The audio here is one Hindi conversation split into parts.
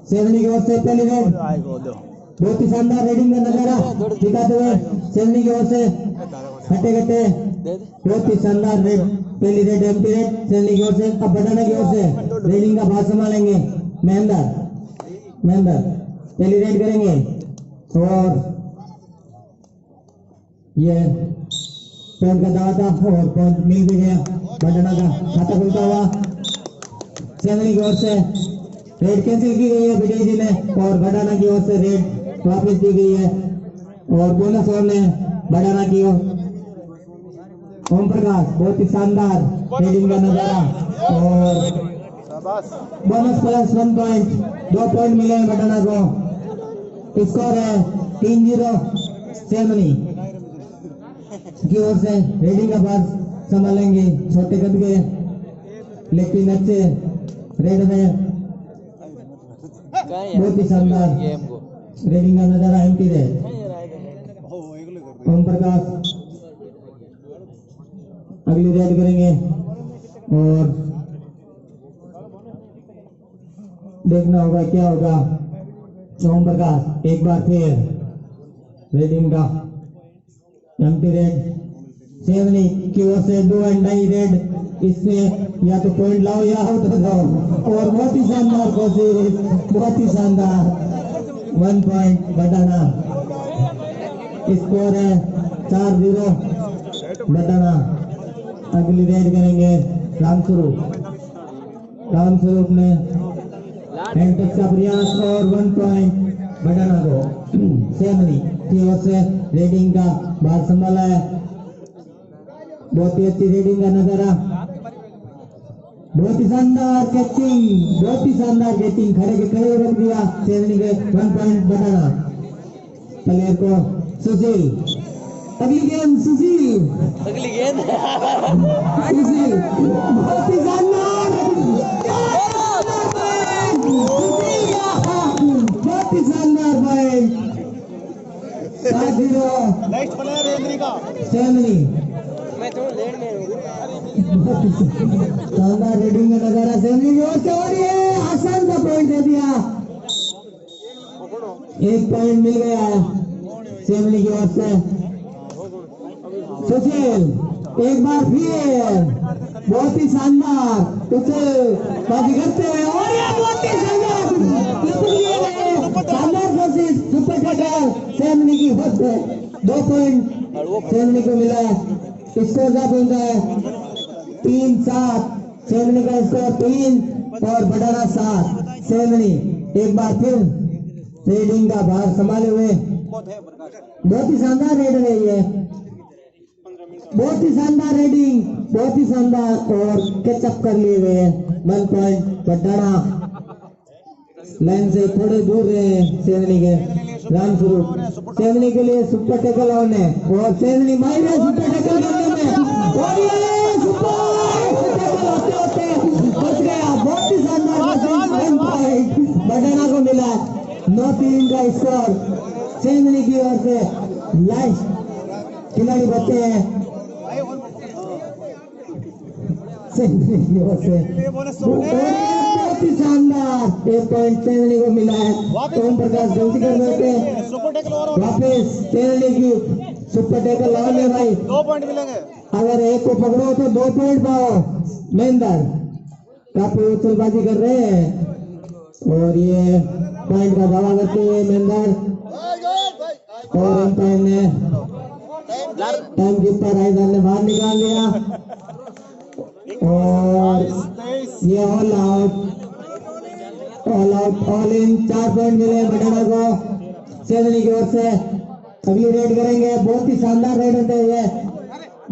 सेवनी की ओर से पहली रेड, बहुत ही शानदार रेडिंग का नजारा दिखाते हुए सेवनी की ओर से हटे घटे बहुत ही शानदार रेड, पहली रेड एम्पटी रेड सेवनी की ओर से। अब बटाना की ओर से रेडिंग का भाग संभालेंगे महेंद्र पहली रेड करेंगे और ये पॉइंट का दावा था और पॉइंट मिल भी गया। बटाना का खाता खुलता हुआ सेवनी की ओर से रेड कैंसिल की गई है विजय जी ने और बटाना की ओर से रेड वापस दी गई है और बोनस ओवर ने बटाना की ओर ओम प्रकाश बहुत ही शानदार रेडिंग का नजारा और बोनस प्लस 1 पॉइंट, 2 पॉइंट मिले हैं बटाना को। स्कोर है 3-0 सेवनी की ओर से। रेडिंग का पास संभालेंगे छोटे कद के लेकिन अच्छे रेड में बहुत ही शानदार रेडिंग का नजारा एमटी है। ओम प्रकाश अगली रेड करेंगे और देखना होगा क्या होगा। ओम प्रकाश एक बार फिर रेडिंग का एमटी रेड सेवनी की ओर से 2 एंड रेड, इसमें या तो पॉइंट लाओ या आउट हो जाओ और बहुत ही शानदार कोशिश, बहुत ही शानदार 1 पॉइंट बटाना। स्कोर है 4-0 बटाना। अगली रेड करेंगे रामस्वरूप ने हैंड टच का प्रयास और 1 पॉइंट बटाना को। सेवनी की ओर से रेडिंग का भाग संभाला है, बहुत ही अच्छी रेडिंग का नजारा, बहुत ही शानदार कैचिंग, बहुत ही शानदार कैचिंग, खड़े के खड़े रख दिया सेवनी के। 1 पॉइंट बटाना। प्लेयर को सुशील, अगली गेंद सुशील, अगली गेंद सुशील बहुत ही शानदार, बहुत ही शानदार point. 7-0 next player Indrika Sevani. मैं तो लेट में हूँ। शानदार रेडिंग का नजारा सेवनी की ओर से और ये आसान सा पॉइंट दे दिया, 1 पॉइंट मिल गया सेवनी की ओर से। सुशील एक बार फिर बहुत ही शानदार उसे बाजी करते हुए और ये बहुत ही शानदार कोशिश सुपर टैकल सेवनी की ओर से। 2 पॉइंट सेवनी को मिला है। स्कोर क्या बोलता है 3-7 सेवनी का स्कोर 3 और बटाना 7 सेवनी। एक बार फिर रेडिंग का भार संभाले हुए बहुत ही शानदार रेड रही है, बहुत ही शानदार रेडिंग, बहुत ही शानदार और कैचअप कर लिए गए हैं। 1 पॉइंट बटाना। लाइन से थोड़े दूर रहे सेवनी के रामस्वरूप। सेवनी के लिए सुपर टैकल ऑन है और सेवनी माहिर है सुपर टैकल करने में और ये सुपर टैकल होते होते बच गया। बहुत ही शानदार 1 पॉइंट बटाना को मिला। 9-3 का स्कोर सेवनी की ओर से। लास्ट खिलाड़ी बचे हैं सेवनी की ओर से। बहुत ही शानदार 1 पॉइंट सेवनी को मिला है। ओम प्रकाश गलती कर रहे थे, वापस सेवनी की सुपर टैकल लगा ले भाई। 2 पॉइंट मिलेंगे। अगर एक को पकड़ो तो 2 पॉइंट पाओ। महेंद्र काफी उछलबाजी कर रहे हैं और ये पॉइंट का दावा करते हुए महेंद्र और एम्पायर ने टाइम कीपर आइजर ने बाहर निकाल लिया और ये all out all in. 4 point मिले बटाना को सेवनी की ओर से। अगली रेड करेंगे, बहुत ही शानदार रेड होते हुए,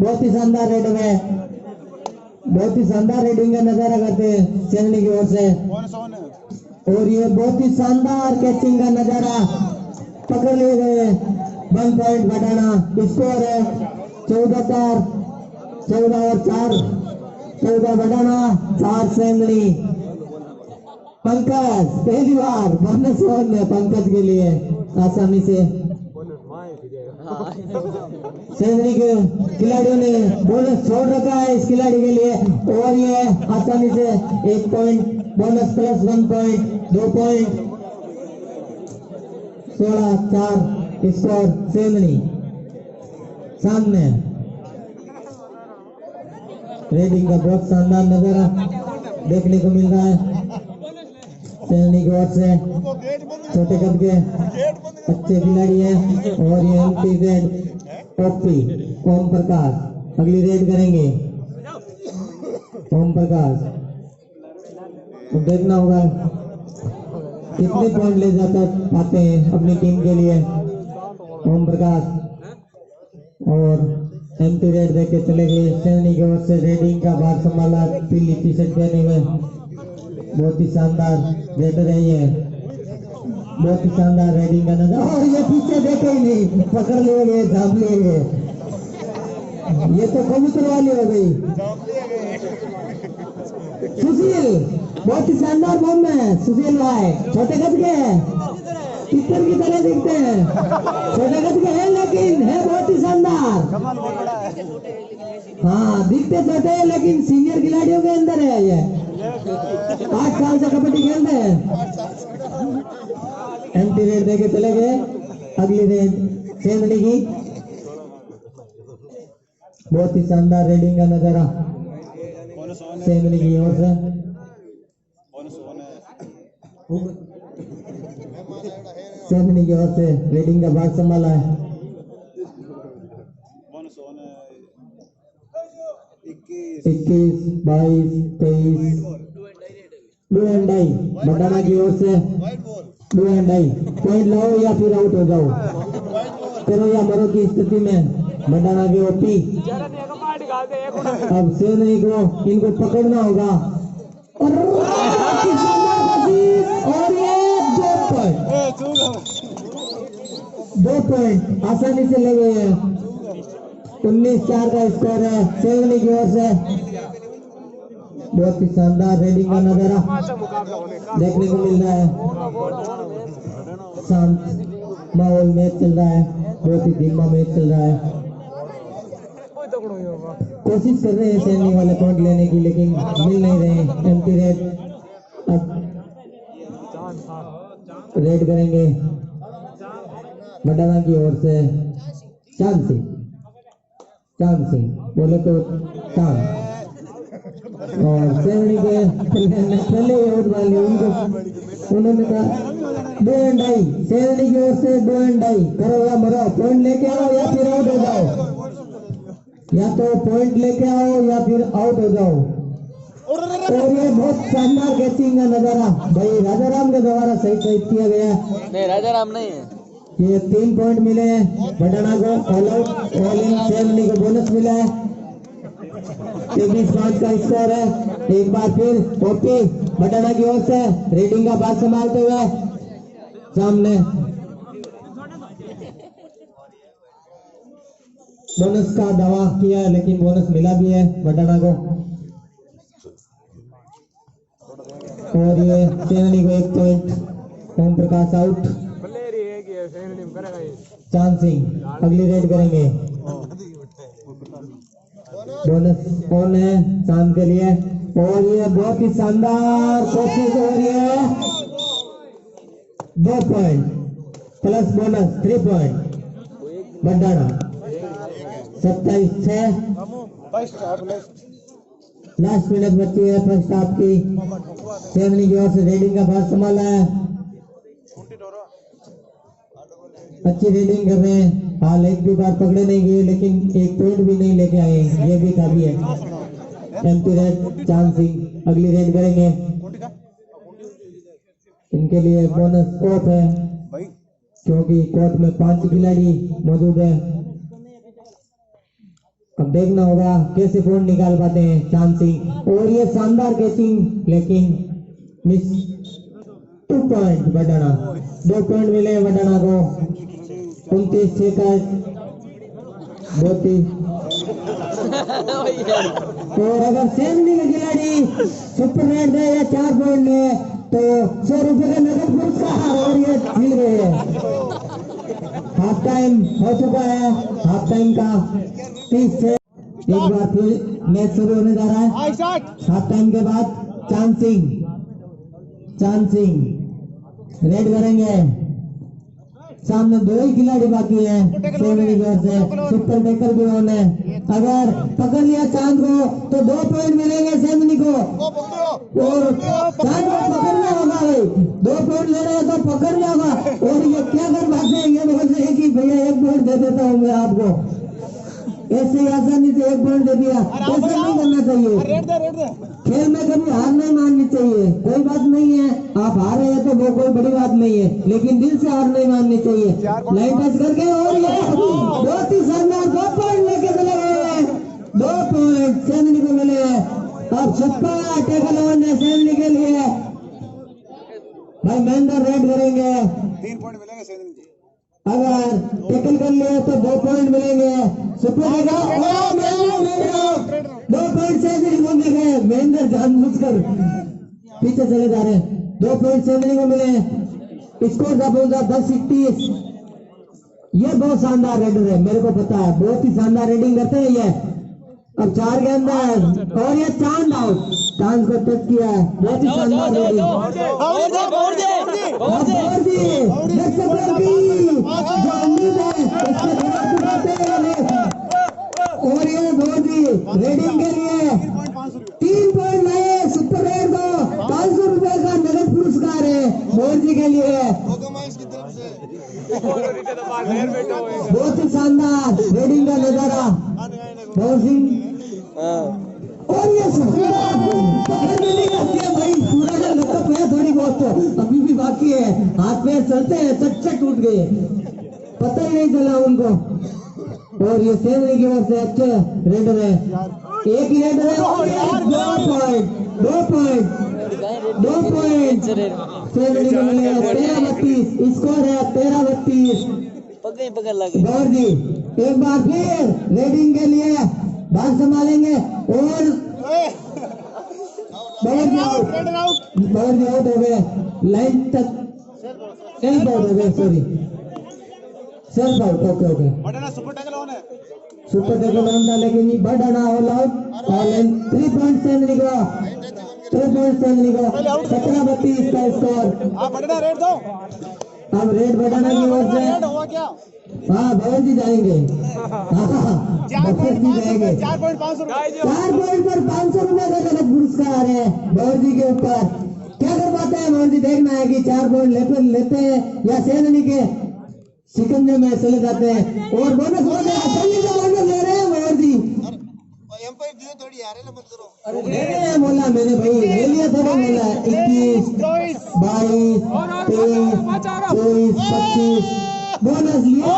बहुत ही शानदार रेड में बहुत ही शानदार रेडिंग का नजारा करते हैं सेवनी की ओर से। और ये बहुत ही शानदार कैचिंग का नजारा पकड़ लिए गए। 1 पॉइंट बटाना। स्कोर है 14-4, 14 और 4, 14 बटाना 4 सेवनी। पंकज पहली बार बोनस ओवर में पंकज के लिए आसानी से सेवनी के खिलाड़ियों ने बोनस छोड़ रखा है इस खिलाड़ी के लिए और ये आसानी से 1 point bonus plus 1 point 2 point 16-4 score सेमनी सामने रेडिंग का बहुत शानदार नजारा देखने को मिल रहा है। सेमनी की ओर से छोटे कद के अच्छे खिलाड़ी है और ये MTZ ओपी ओम प्रकाश अगली रेड करेंगे। ओम प्रकाश तो देखना होगा कितने पॉइंट ले जाता पाते हैं अपनी टीम के लिए। ओम प्रकाश और एमटी रेड देख के चले गए। सैनी की ओर से रेडिंग का भाग संभाला पीली टी शर्ट पहने हुए बहुत ही शानदार रेडर है ये, बहुत ही शानदार रेडिंग का नजर। और ये पीछे देखे ही नहीं, पकड़ लिए झाप लिए, ये तो कबूतर वाली हो गई। सुशील बहुत ही शानदार बम है। सुशील भाई छोटे कद के टीचर की तरह दिखते हैं, छोटे कद के हैं लेकिन है बहुत ही शानदार। हाँ दिखते छोटे हैं लेकिन सीनियर खिलाड़ियों के अंदर है ये। 8 साल से कबड्डी खेलते हैं। एंटी रेड देके चले गए। अगली रेड सेमनी की बहुत ही शानदार रेडिंग का नजारा सेमनी की ओर से। सेमनी की ओर से रेडिंग का भाग संभाला है। 21, 22, 23 डू एंड डाई बटाना की ओर से। डू एंड डाई पॉइंट लाओ या फिर आउट हो जाओ, करो या मरो की स्थिति में बटाना की ओपी। अब सेमनी को इनको पकड़ना होगा और ये 2 पॉइंट आसानी से ले गए हैं। 19-4 का स्कोर है सेवनी की ओर से। बहुत ही शानदार रेडिंग का नजारा देखने को मिल रहा है। शांत माहौल मैच चल रहा है, बहुत ही धीमा मैच चल रहा है। कोशिश कर रहे हैं सैनिक वाले पॉइंट लेने की लेकिन मिल नहीं रहे। एमटी रेड अब रेड करेंगे बटाना की ओर से। चांद सिंह बोले तो चांद और सेवनी के पहले आउट वाले उन्होंने कहा डू एंड डाई। सेवनी की ओर से डू एंड डाई, करो या मरो, पॉइंट लेके आओ या फिर आउट हो जाओ, या तो पॉइंट लेके आओ या फिर आउट हो जाओ। और ये बहुत शानदार कैचिंग का नजारा भाई राजाराम के द्वारा सही किया गया। नहीं राजाराम नहीं है ये 3 पॉइंट मिले हैं बटाना को। ऑल आउट ऑल इन सेमनी को बोनस मिला है। 23-5 का स्कोर है। एक बार फिर ओपी बटाना की ओर से रेडिंग का बात संभालते हुए सामने बोनस का दावा किया लेकिन बोनस मिला भी है बटाना को। और ये सेमनी को 1 पॉइंट। ओम प्रकाश आउट। चांद सिंह अगली रेड करेंगे। बोनस कौन है चांद के लिए। और ये बहुत ही शानदार कोशिश हो रही है। 2 पॉइंट प्लस बोनस 3 पॉइंट बटाना। 27-6 लास्ट मिनट बची है फर्स्ट हाफ की। सेमनी की ओर से रेडिंग का भाग संभाला है। अच्छी रेडिंग कर रहे हैं। हाल एक भी बार पकड़े नहीं गए लेकिन 1 पॉइंट भी नहीं लेके आए, ये भी काफी है। एमटी रेड चांद सिंह अगली रेड करेंगे। इनके लिए बोनस ऑफ है क्योंकि कोर्ट में 5 खिलाड़ी मौजूद है। अब देखना होगा कैसे पॉइंट निकाल पाते हैं चांद सिंह। और ये शानदार कैचिंग लेकिन मिस। 2 पॉइंट बटाना। 2 पॉइंट मिले बटाना को। 29-6 का बहुत ही। और अगर सेमनी के खिलाड़ी सुपर रेड दे या 4 पॉइंट ले तो 100 रुपए का नगद पुरस्कार और ये मिल गए हैं। हाफ टाइम हो चुका है। हाफ टाइम का 30 से एक बार फिर मैच शुरू होने जा रहा है। हाफ टाइम के बाद चांद सिंह चांद सिंह रेड करेंगे। सामने 2 ही खिलाड़ी बाकी हैं सेवनी की ओर से, सुपर टेकर भी ऑन है। अगर पकड़ लिया चांद को तो 2 पॉइंट मिलेंगे सेवनी को, और चांद को पकड़ना होगा भाई, 2 पॉइंट ले रहे हैं तो पकड़ना होगा। और ये क्या कर भागते हैं, ये बोल रहे हैं कि भैया 1 पॉइंट दे देता हूँ मैं आपको, ऐसे ही आसानी से 1 पॉइंट दे दिया, ऐसा नहीं करना चाहिए। खेल में कभी हार नहीं माननी चाहिए, कोई बात नहीं है, आप हार रहे हैं तो वो कोई बड़ी बात नहीं है, लेकिन दिल से हार नहीं माननी चाहिए। लाइन टच करके और ये बहुत ही शानदार 2 पॉइंट लेके चले गए, 2 पॉइंट सेवनी को मिले। अब सुपर टेकल ऑन है सेवनी के लिए, भाई महेंद्र रेड करेंगे। 3 पॉइंट मिलेंगे सेवनी को। अगर टेकल कर लिए तो 2 पॉइंट मिलेंगे। सुपर दो पॉइंट सेवनी को मिले, महेंद्र जानबूझकर पीछे चले जा रहे हैं। 2 पॉइंट सेवनी को मिले, स्कोर का पहुंचा 10-30। ये बहुत शानदार रेडर है, मेरे को पता है, बहुत ही शानदार रेडिंग करते हैं ये। अब 4 के अंदर और ये चांद आउट, चांद को टच किया है, बहुत ही शानदार रेडिंग। और ये बहुत ही रेडिंग के लिए 3 पॉइंट लाए सुपर रेड को, 500 रुपए का नगद पुरस्कार है मोर जी के लिए। बहुत ही शानदार रेडिंग का नजारा मोर सिंह। और ये भाई पूरा लपटप है, थोड़ी बहुत तो अभी भी बाकी है, हाथ पैर चलते हैं, चट टूट गए, पता ही नहीं चला उनको। और ये सेवनी की ओर से अच्छे रेडर है, 1 ही रेडर है, 2 पॉइंट सेवनी को मिले। 13-32 स्कोर है, 13-32। पकड़ लगे गौर जी एक बार फिर रेडिंग के लिए बात संभालेंगे, और बाहर जी आउट हो गए, लाइन तक सेल्फ आउट हो गए, sorry self out. Okay super tackle on है। सुपर टेकल ऑन था, लेकिन ये बड़ा ना ऑल आउट। और 3 पॉइंट सेवनी को, 3 पॉइंट सेवनी को, 17-32 का स्कोर। आप बढ़ना रेड दो। अब रेड बढ़ाना की ओर से रेड हुआ क्या? हाँ भवन जी जाएंगे, 4 पॉइंट 500 रुपए। 4 पॉइंट पर 500 रुपए का नगद पुरस्कार है भवन जी के ऊपर। क्या कर पाते हैं भवन जी, देखना है कि 4 पॉइंट लेते हैं या सेवनी के शिकंजे में चले जाते हैं। और बोनस बोनस ले रहे हैं भवन जी, थोड़ी यार मत करो। ले रहे हैं बोला मेरे भाई, ले लिया थोड़ा बोला। 21, 22, 23, 24, 25 बोनस लिया।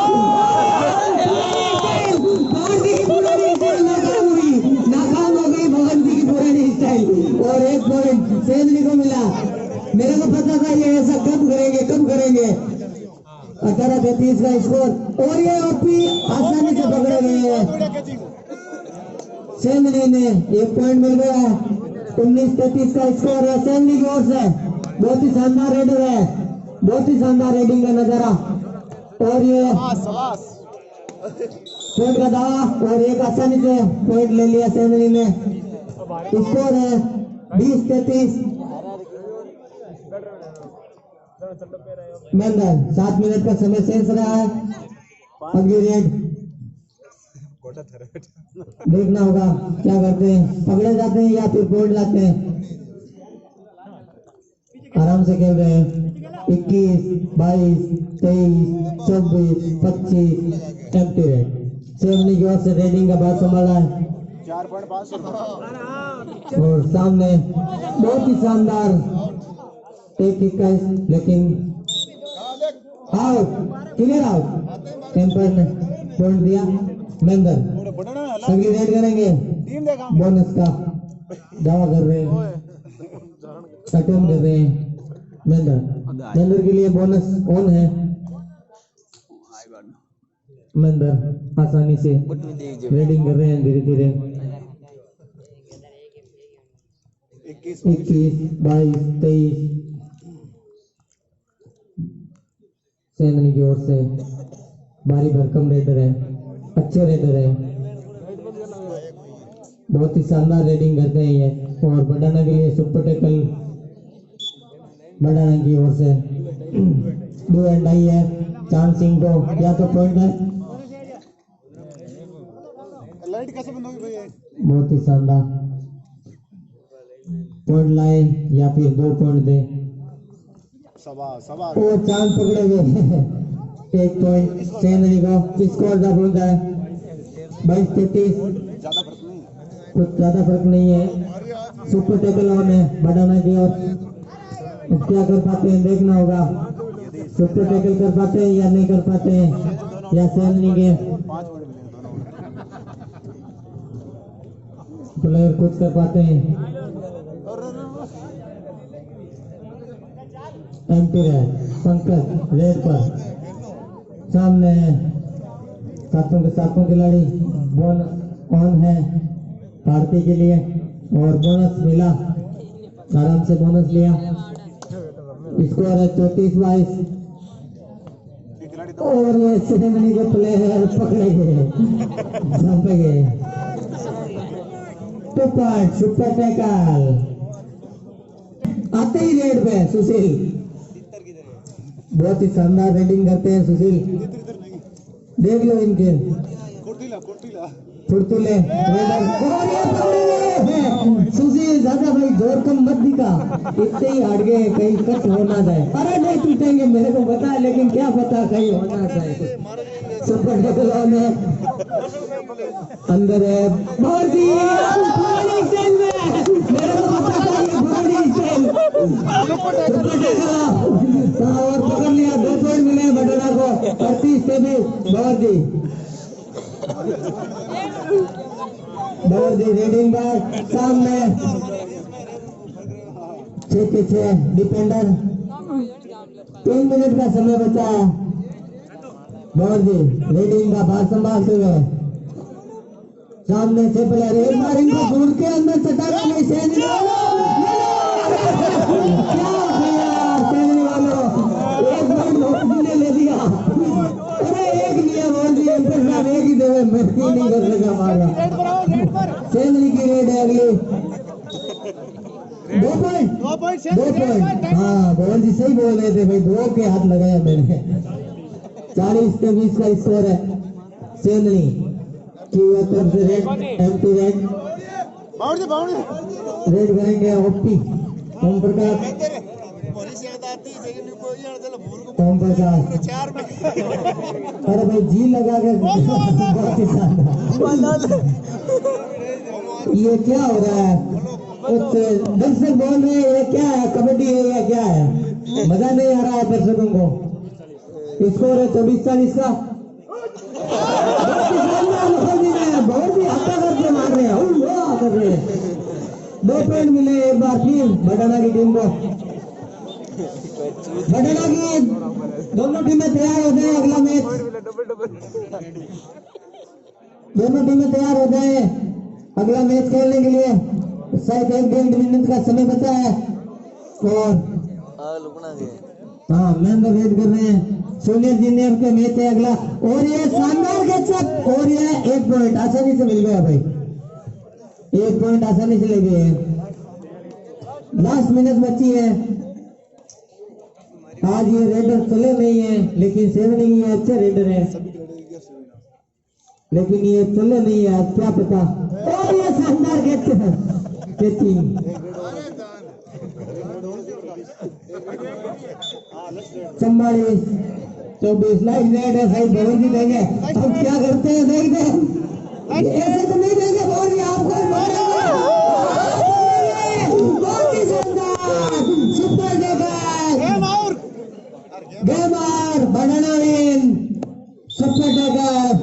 नाकाम हो गई भगवान जी की पुरानी स्टाइल, और 1 पॉइंट सेवनी को मिला। मेरे को पता था ये ऐसा कब करेंगे। 18-33 का स्कोर, और ये ओपी आसानी से पकड़े गए हैं सेवनी ने, 1 पॉइंट मिल गया है। 19-33 का स्कोर है सेवनी की ओर से। बहुत ही शानदार रेडर है, बहुत ही शानदार रेडिंग का नजारा। और ये पॉइंट का दावा, और एक आसानी से पॉइंट ले लिया सेवनी ने। स्कोर है 20-33। मेंदर 7 मिनट का समय शेष रहा है। अगली रेड देखना होगा क्या करते हैं, पकड़े जाते हैं या फिर पॉइंट लाते हैं। आराम से खेल रहे हैं। 21, 22, 23, 24, 25 एम्प्टी रेड। सेवनी की ओर से रेडिंग का बात संभाला है। 4 पॉइंट 500 रुपए। और सामने बहुत ही शानदार एक का, लेकिन आउट, क्लियर आउट। एम्पायर ने पॉइंट दिया मेंदर। अगली रेड करेंगे, बोनस का दावा कर रहे हैं, अटेम्प्ट कर रहे हैं मेंदर के लिए बोनस ऑन है। मेंदर आसानी से रेडिंग कर रहे हैं धीरे धीरे। 21, 22, 23 सेवनी की ओर से भारी भरकम रेडर है, अच्छे रेडर है, बहुत ही शानदार रेडिंग करते हैं ये। और बढ़ाने के लिए सुपर टेकल बढ़ाने की ओर से 2 एंड आई है चांद सिंह को, या तो पॉइंट है। लाइट कैसे बंद होगी भाई? बहुत ही शानदार पॉइंट लाए या फिर 2 पॉइंट दे। सवा सवा वो चांद पकड़े गए 1 पॉइंट सेंधनी को। स्कोर जा बोलता है 22-33। ज्यादा फर्क नहीं है। कुछ ज्यादा फर्क नहीं है। सुपर टैकल ऑन है बढ़ाना की ओर। अब क्या कर पाते हैं देखना होगा, सुपर टैकल कर पाते हैं या नहीं कर पाते हैं, या सेंधनी के 5 पॉइंट मिलेंगे दोनों प्लेयर कुछ कर पाते हैं। एमपी है पंकज रेड पर सामने है, सातों के सातों खिलाड़ी बोनस ऑन है पार्टी के लिए, और बोनस मिला, आराम से बोनस लिया। स्कोर है 34-22। और ये सेरेमनी के प्लेयर पकड़े गए, जंप गए। 2 पॉइंट सुपर टैकल। आते ही रेड पे सुशील, बहुत ही शानदार रेडिंग करते हैं सुशील, देख लो इनके कोटिला फुर्तुले। और ये पकड़े गए। सुशील दादा भाई जोर कम मत दिखा, इतने ही हट गए कहीं कट हो ना जाए। अरे नहीं टूटेंगे मेरे को पता है, लेकिन क्या पता कहीं होना चाहिए। सुपर टैकल में अंदर है बॉडी स्टाइल में, मेरे को पता था ये बॉडी स्टाइल। सुपर टैकल और पकड़ लिया, 2 पॉइंट मिले बटना को 38-23। बॉडी रीडिंग बैक सामने 6 डिफेंडर। 3 मिनट का समय बचा है। बॉडी रीडिंग का भार संभालते हुए सामने से प्लेयर एक बार इनको दूर के अंदर सटाना नहीं। सेंधनी क्या किया सेंधनी वालों, 1 पॉइंट मोदी ले लिया। अरे एक लिया मोदी, एम्पर साहब एक ही देवे, मैं नहीं कर सका मारा। सेंधनी की रेड है अगली 2 पॉइंट। हाँ बहुत जी सही बोल रहे थे भाई, 2 के हाथ लगाया मैंने। 40-20 का स्कोर है सेंधनी की तरफ से। रेड एमपी रेड रेड करेंगे ओपी ओम प्रकाश। ओम प्रकाश अरे भाई जी लगा के बहुत ही शानदार। ये क्या हो रहा है? कुछ दर्शक बोल रहे हैं ये क्या है, कबड्डी है या क्या है? मजा नहीं आ रहा है दर्शकों को। स्कोर है 24-40 का। बहुत ही हत्या करके मार रहे हैं, कर रहे हैं। 2 पॉइंट मिले एक बार फिर बढ़ाना की टीम को। बढ़ाना की दोनों टीमें तैयार हो जाए, अगला मैच दोनों टीमें तैयार हो जाए अगला मैच खेलने के लिए। शायद 1-1.5 मिनट का समय बचा है। और हाँ मैन तो वेट कर रहे हैं। जूनियर जीनियर के मैच है अगला। और ये शानदार कैचअप, और ये 1 पॉइंट आसानी से मिल गया भाई, 1 पॉइंट आसानी से ले गए हैं। लास्ट मिनट बची है। आज ये रेडर चले नहीं है, लेकिन सेंधनी ये अच्छे रेडर है, लेकिन ये चले नहीं है आज क्या पता। और ये शानदार कैचिंग संभाली 24 लाइट रेड है सही बहुत ही देंगे। अब क्या करते हैं देखते हैं, ऐसे तो नहीं देंगे बहुत ही आपको मारेंगे। बहुत ही शानदार सुपर टैकल गेम और बढ़ाना विन सुपर टैकल